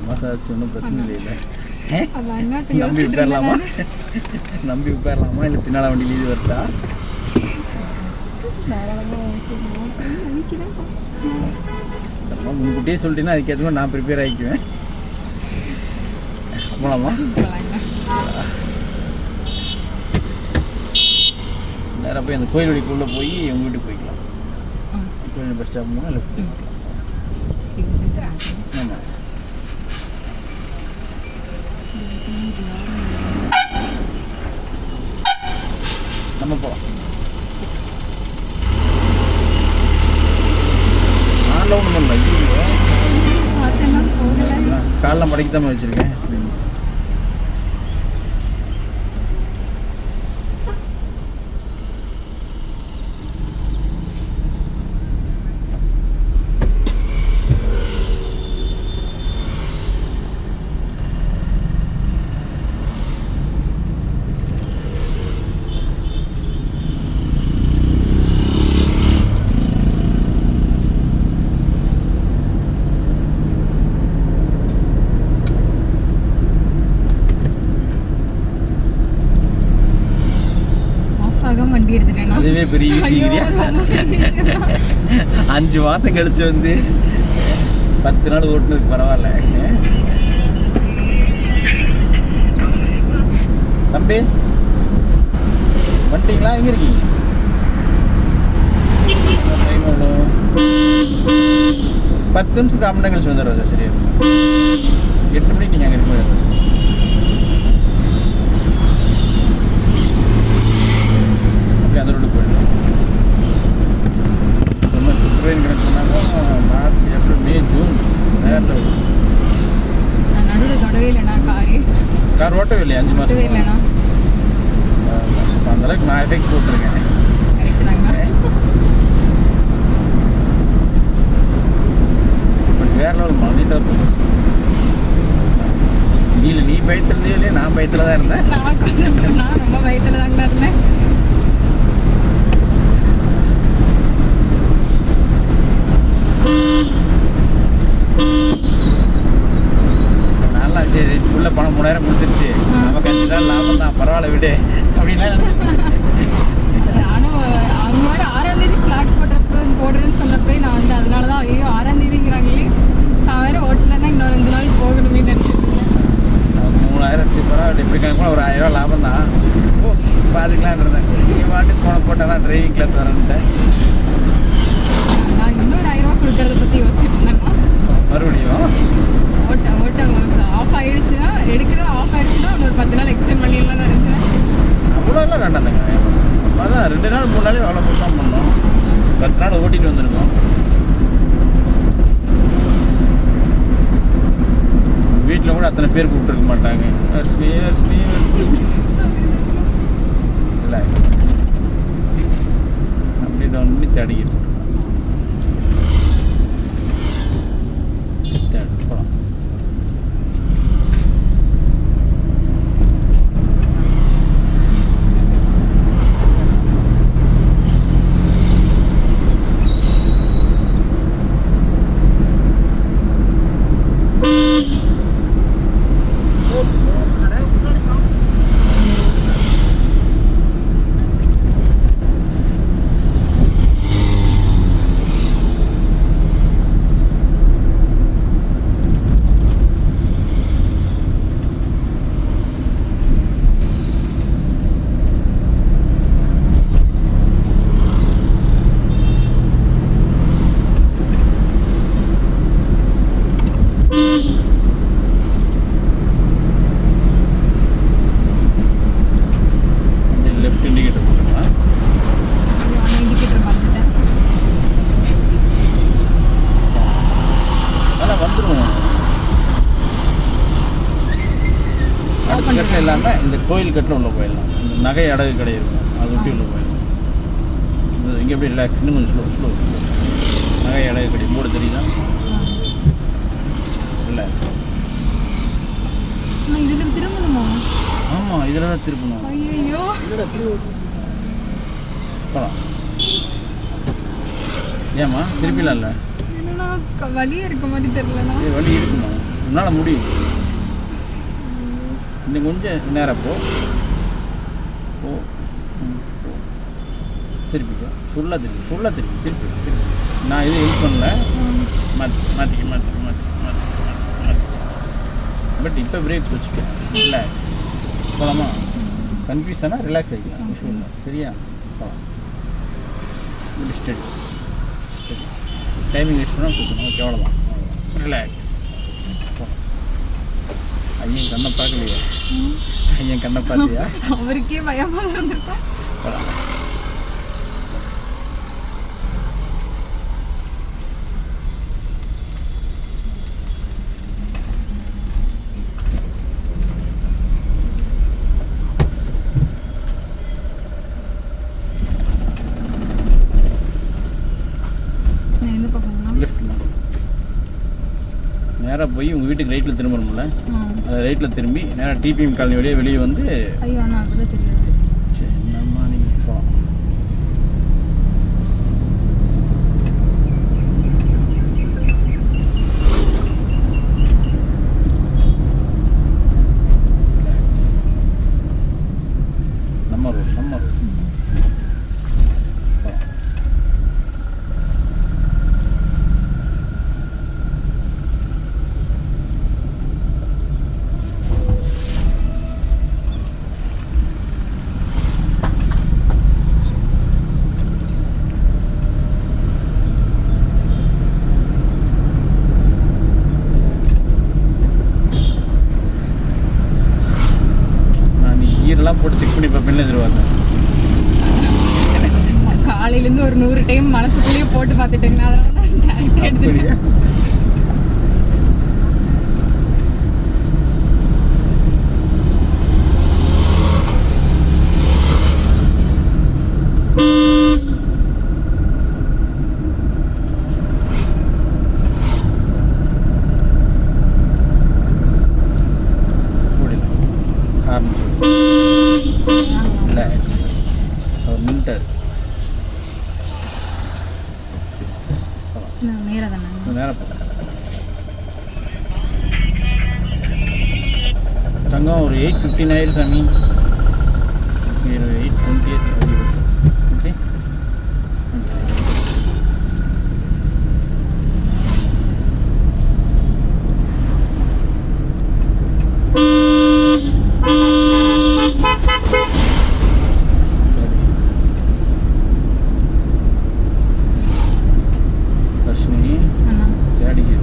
Massage ஒன்றும் பிரச்சனை இல்லை. நம்பி உட்காரலாமா? நம்பி உட்காரலாமா இல்லை பின்னால் வண்டியில் இது வருதா? முன்கூட்டியே சொல்லிட்டீங்கன்னா அதுக்கேற்ற மாதிரி நான் ப்ரிப்பேர் ஆகிக்குவேன். போகலாமா? நேராக போய் அந்த கோயில் வழிக்குள்ளே போய் உங்கள் வீட்டுக்கு போய்க்கலாம். கோயில் பஸ் ஸ்டாப் போனால் லெஃப்ட் போய்க்கலாம். ஆமாம், நம்ம போகலாம். நான்லாம் ஒன்றும் இல்லை. காலைல மடக்கி தான் வச்சுருக்கேன். அதுவே பெரிய விஷயம். 5 மாதம் கழிச்சு வந்து 10 நாள் ஓட்டுனதுக்கு பரவாயில்ல. தம்பி வந்துட்டீங்களா? எங்கே இருக்கீங்க? டைம் எவ்வளோ? 10 நிமிஷம் 1/4 மணி நேரம் கழிச்சு வந்துடுறதா? சரியா 8 மணிக்கு நீங்கள் அங்கே இருக்க. அந்த ரோடு போயிடலாம். ட்ரெயின் கணக்கு சொன்னாங்க மார்ச், ஏப்ரல், மே, ஜூன். நடுவில் தொடவே இல்லைண்ணா. கார் ஓட்டவே இல்லையா? 5 மாதம் இல்லைண்ணா. அந்தளவுக்கு நான் எஃபெக்ட் போட்டிருக்கேன். பட் வேற லெவல் மனிதா இருக்கும். நீ பயத்துலதே இல்லையா? நான் பயத்தில் தான் இருந்தேன். நான் ரொம்ப பயத்தில் தாங்க இருந்தேன். நல்லா சரி, உள்ள பணம் 3000 கொடுத்துருச்சு, நமக்கு 5 நாள் லாபம் தான், பரவாயில்ல விடு அப்படின்னா நானும் அவங்களோட 6ஆம் தேதி ஸ்லாட் போடுறேன்னு சொன்னப்போ நான் வந்து அதனால தான் ஐயோ 6ஆம் தேதிங்கிறாங்களே, நான் வேறு ஹோட்டல்லன்னா இன்னொரு 2 நாள் போகணுமே நினச்சிட்டு இருந்தேன். 3000 சூப்பராக எப்படி கணக்கு ஒரு 1000 ரூபா லாபம் தான். ஓ பாதிக்கலான் இருந்தேன். நீங்கள் பாட்டு போன போட்டேன்னா டிரைவிங் கிளாஸ் வரேன்ட்டேன். நான் இன்னொரு 1000 ரூபா கொடுக்கறத பற்றி யோசிச்சுட்டு இருந்தேன்னா மறுபடியும் ஓட்டம் ஆஃப் ஆகிடுச்சுன்னா ஆஃப் ஆகிடுச்சுன்னா ஒரு 10 நாள் எக்ஸ்டெண்ட் பண்ணிடலாம்னு நினச்சேன். அவ்வளோலாம் வேண்டாம். அதான் 2 நாள் 3 நாளே அவ்வளோ தான் பண்ணோம். 10 நாள் ஓட்டிகிட்டு வந்துருக்கோம். வீட்டில் கூட அத்தனை பேர் கூப்பிட்டுருக்க மாட்டாங்க. இல்லை அப்படி டவுன் பண்ணி தேடிக்கிட்டு போகலாம். கட்டில் இல்லாமல் இந்த கோயில் கட்டில் உள்ள போயிடலாம். இந்த நகை அடகு கடை இருக்கும், அது ஒட்டி உள்ள போயிடலாம். இங்கே எப்படி ரிலாக்ஸ்னு கொஞ்சம் ஸ்லோ நகை அடகு கடை போர்டு தெரியுதா? இல்லை இதில் திரும்பணுமா? ஆமாம், இதில் தான் திருப்பணும். ஐயோ போகலாம். ஏம்மா திருப்பிலாம் இல்லை? வழியே இருக்க மாதிரி தெரியலண்ணா. வழி இருக்குமா? உன்னால் முடியும். இன்னும் கொஞ்சம் நேரம் போ. திருப்பிக்கோ. திருப்பி. நான் எதுவும் ஹெல்ப் பண்ணல. மாற்றிக்க. பட் இப்போ பிரேக் வச்சுக்க. ரிலாக்ஸ். போகலாமா? கன்ஃபியூஸ் ஆனால் ரிலாக்ஸ் ஆகிக்கலாம். இஷ்யூ இல்லை. சரியா? போகலாம். ஸ்டடி டைமிங் வேஸ்ட் பண்ணால் கொடுக்கணும். ஓகே, அவ்வளோதான். ரிலாக்ஸ். ஐயன் கண்ணை பார்க்கலையா? ஐயன் கண்ணை பார்த்தியா? அவருக்கே பயமாக இருந்திருக்கோம். நேராக போய் உங்கள் வீட்டுக்கு ரைட்டில் திரும்பணும்ல, அதை ரைட்டில் திரும்பி நேராக டிபிஎம் காலனி வழியே வெளியே வந்து. ஐயோ ஆனால் அப்படிதான் தெரியாது. சரி, என்னம்மா நீங்கள் போகலாம். நம்ம ரோடு கீரெல்லாம் போட்டு செக் பண்ணி பார்ப்பேன் எதிர்பார்த்தேன். காலையிலேருந்து ஒரு 100 டைம் மனசுக்குள்ளேயே போட்டு பார்த்துட்டேங்க. அதனால தான் எடுத்துட்டேன். தங்கம் ஒரு 8:15 ஆயிரும் சாமி. 8:20 ஓகே. லட்சுமி ஜாடிக்கு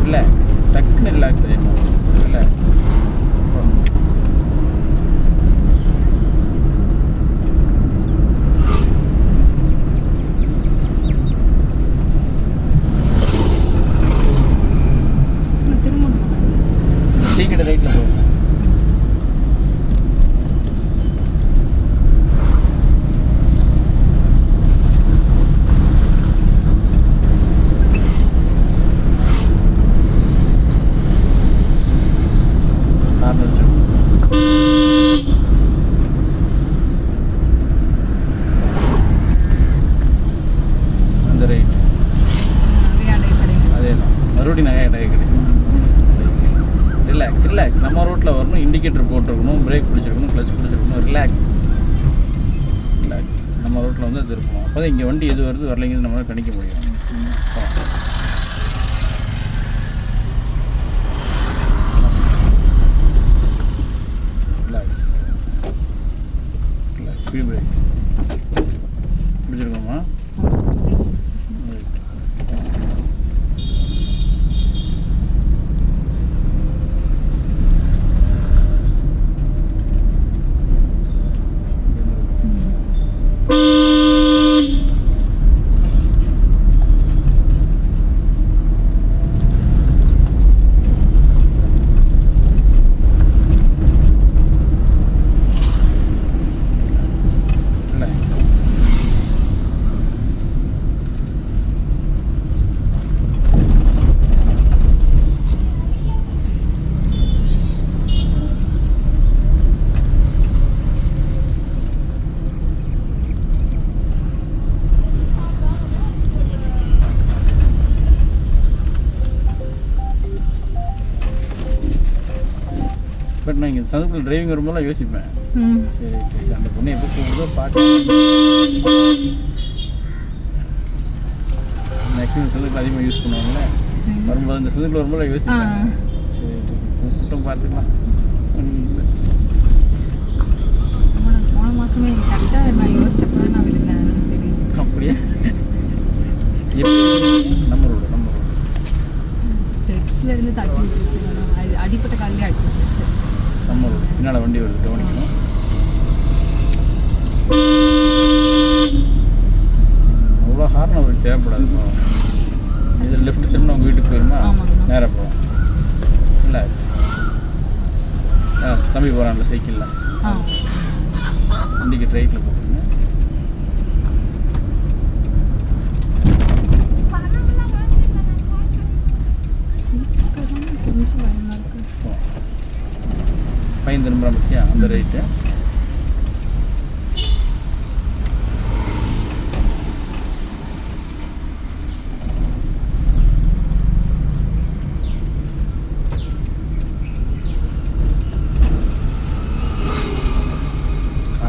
ரிலாக்ஸ். டக்குன்னு ரிலாக்ஸ் ஆகிடும். ரிலாக்ஸ். டீக்கெட் ரைட்டில் போகும். அந்த ரைட் அதே தான் மறுபடியும் நகை அடைய கிடைக்கும். ரிலாக்ஸ். நம்ம ரோட்டில் வரணும். இண்டிகேட்டர் போட்டிருக்கணும், பிரேக் பிடிச்சிருக்கணும், கிளச் பிடிச்சிருக்கணும். ரிலாக்ஸ். நம்ம ரோட்டில் வந்து அது இருக்கணும். அப்போ தான் இங்கே வண்டி எது வருது வரலைங்கிறது நம்மளால் கணிக்க முடியும். ரிலாக்ஸ். ஸ்பீட் பிரேக் பிடிச்சிருக்கோமா? பட் நான் இங்கே சதுப்பில் டிரைவிங் வரும்போதெல்லாம் யோசிப்பேன், ம் சரி சரி அந்த பொண்ணு எப்போ போகுதோ பாட்டு. மேக்ஸிமம் சதுப்பில் அதிகமாக யூஸ் பண்ணுவாங்கல்ல, வரும்போது இந்த சதுப்பில் வரும்போது யோசிப்பேன், சரி கூட்டம் பார்த்துக்கலாம். போன மாதமே கரெக்டாக நான் யோசிச்சப்போ நான் விழுந்தேன். சரி அப்படியே எப்படி நம்ம ரோடு ஸ்டெப்ஸில் இருந்து தட்டி விட்டுருச்சு. அது அடிப்பட்ட காலையிலே அடிச்சு விட்டுருச்சு. நம்ம ரோடு பின்னால் வண்டி வருது, கவனிக்கணும். அவ்வளோ ஹார்ன் அவருக்கு தேவைப்படாதுப்பா. இது லெஃப்ட் திரும்ப அவங்க வீட்டுக்கு போயிருமா, நேராக போவோம். இல்லை தம்பி போகிறான்ல சைக்கிளில், வண்டிக்கு ரைட்டில் போட்டுருங்க. பையன் திரும்புகிறா பற்றியா அந்த ரைட்டு.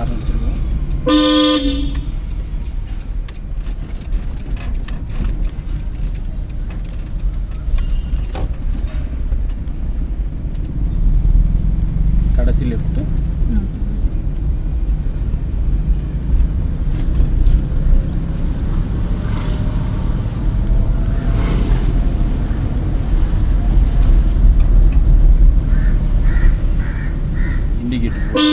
ஆரம்பிச்சிருக்கோம். கடைசி லெஃப்ட்டு. இண்டிகேட்டர் போ.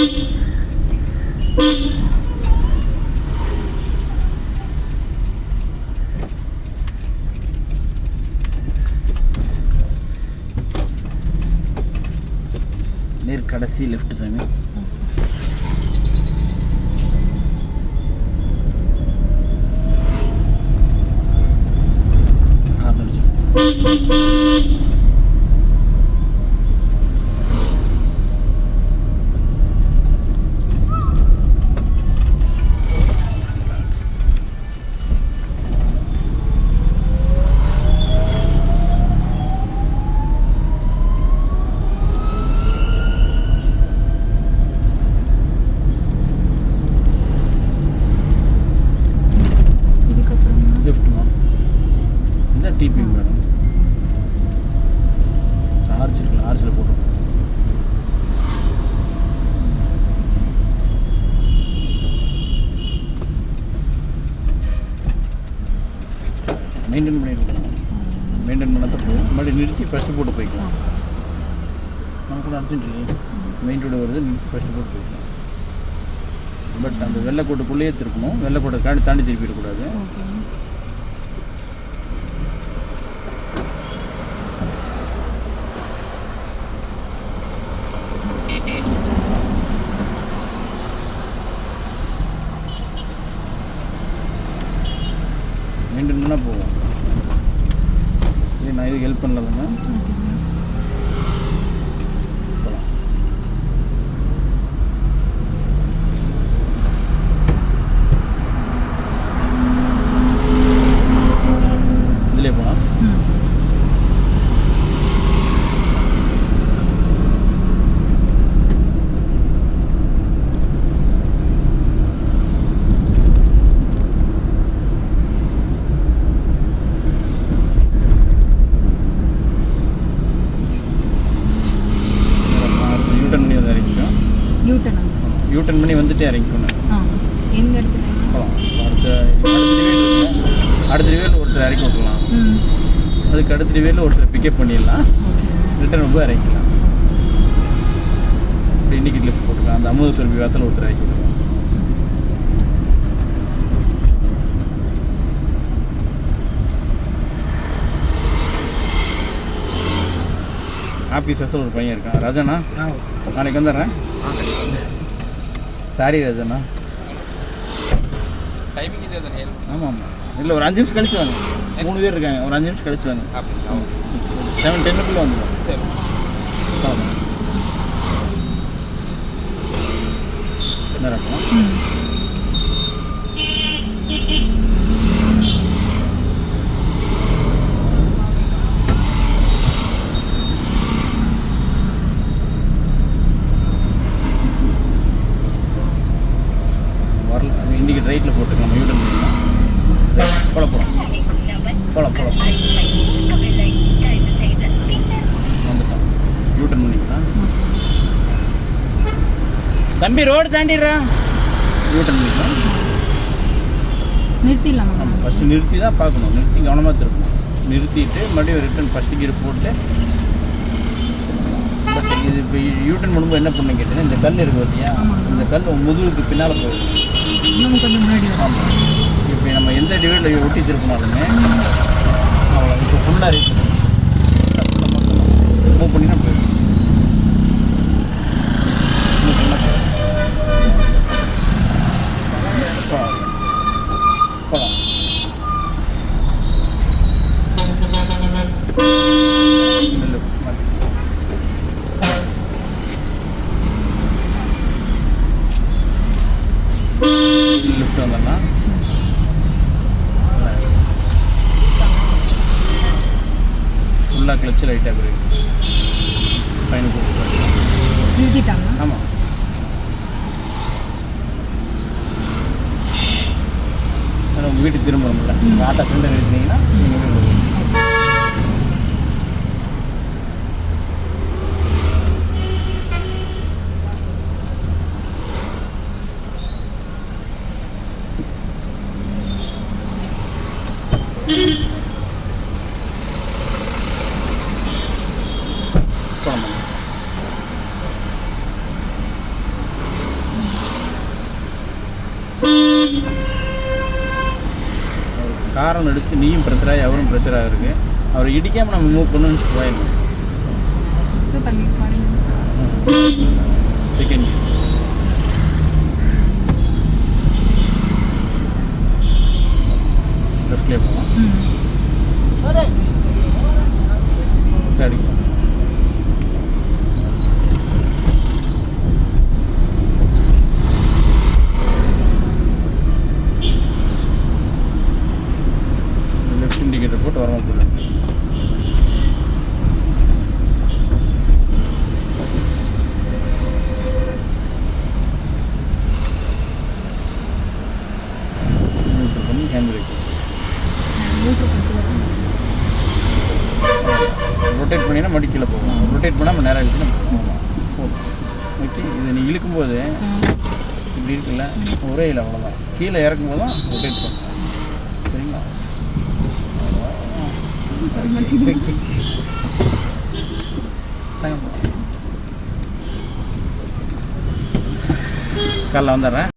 நேர் கடைசி லெஃப்ட் சாமி. டிபி மேடம் ஆர்ச் இருக்குல்ல, ஆர்ச்சில் போட்டோம். மெயின்டைன் பண்ணியிருக்கோம். மெயின்டைன் பண்ணால் போகும். மறுபடியும் நிறுத்தி ஃபஸ்ட்டு போட்டு போய்க்கலாம். நமக்கு கூட அர்ஜென்ட் இல்லையே, மெயின் ரோடு வருது, நிறுத்தி ஃபஸ்ட்டு போட்டு போய்க்கலாம். பட் அந்த வெள்ளைக்கோட்டுக்குள்ளேயே திருப்பணும், வெள்ளைக்கோட்டை தாண்டி திருப்பிடக்கூடாது. மெயின்டைன் பண்ணால் போவோம். நான் இதுக்கு ஹெல்ப் பண்ணலங்க. போகலாம். இதிலே போகலாம். யூட்டன் பண்ணி வந்துட்டு இறங்கிக்கணும். எந்த இடத்துல போகலாம். அடுத்த ரிவேல் ஒருத்தர் இறக்கி விட்டுலாம். அதுக்கு அடுத்த ரிவேலில் ஒருத்தர் பிக்கப் பண்ணிடலாம். ரிட்டர்ன் போய் இறங்கிக்கலாம். இப்போ இண்டிகேட் லிஃப்ட் போட்டுக்கலாம். அந்த அமுதசுரபி வாசல் ஒருத்தர் இறக்கி விட்டுலாம். ஆஃபீஸ் வாசல் ஒரு பையன் இருக்கான். ராஜனா, நாளைக்கு வந்துடுறேன். சாரி ராஜனா, டைமிங் இது தானே? ஆமாம் ஆமாம். இல்லை ஒரு 5 நிமிஷம் கழிச்சு வாங்க. 3 பேர் இருக்காங்க, ஒரு 5 நிமிஷம் கழிச்சு வாங்க. 7:10 வந்துடும். சரி. என்ன இருக்கும்? ரைட்டில் போட்டுக்கலாம். நம்ம யூட்டன் பண்ணிக்கலாம். போல போகலாம் வந்துட்டோம். யூட்டன் பண்ணிக்கலாம். தம்பி ரோடு தாண்டிடுறா. யூட்டன் பண்ணிக்கலாம். நிறுத்திடலாமா? ஆமாம், ஃபஸ்ட்டு நிறுத்தி தான் பார்க்கணும். நிறுத்தி கவனமாக திருப்பணும். நிறுத்திட்டு மறுபடியும் ரிட்டன் ஃபஸ்ட்டு கீர் போட்டு. பட் இது இப்போ யூட்டன் பண்ணும்போது என்ன பண்ணு கேட்டீங்கன்னா, இந்த கல் இருக்குது பார்த்தியா, இந்த கல் முதுகுக்கு பின்னால் போயிடும். இன்னும் கொஞ்சம் முன்னாடி ஆமாம், இப்போ நம்ம எந்த டிவைடில் ஒட்டி திருப்பினாலுமே அவ்வளோ இப்போ ஃபுல்லாக ரீச் மூவ் பண்ணினா போயிடும். மூவ் பண்ணால் போயிடும். போகலாம். லிஃப்ட் வந்தோம்னா ஃபுல்லாக கிளச்சு லைட்டாக பிரேக் ஃபைனல் போட்டு நிறுத்திட்டாங்க. ஆமாம். உங்கள் வீட்டுக்கு திரும்பணும்ல, உங்கள் ஆட்டோ ஃப்ரெண்டை நிறுத்தினீங்கன்னா நீங்கள் வீட்டுக்கு போகணும். போகலாம். காரம் எடுத்து நீயும் ப்ரெஷராகி அவரும் ப்ரெஷராக இருக்குது. அவரை இடிக்காமல் நம்ம மூவ் பண்ணணும்னு போயிடணும். தள்ளி பாருங்க. செகண்ட் லெஃப்ட்லேயே போகலாம். அடிக்கலாம். லெஃப்ட் இண்டிகேட்டர் போட்டு வரமா போடுறேன். நியூட்ரல் பண்ணி ஹேண்ட் பிரேக் ரொட்டேட் பண்ணினா மடி கீழே போகும். ரொட்டேட் பண்ணால் நம்ம நேராக இழுத்துனா போகும். ஓகே, இது நீ இழுக்கும்போது இப்படி இருக்குல்ல, ஒரே இல்லை, அவ்வளோதான். கீழே இறக்கும்போது தான் ரொட்டேட் பண்ணும். சரிங்களா? காலைல வந்துடுறேன்.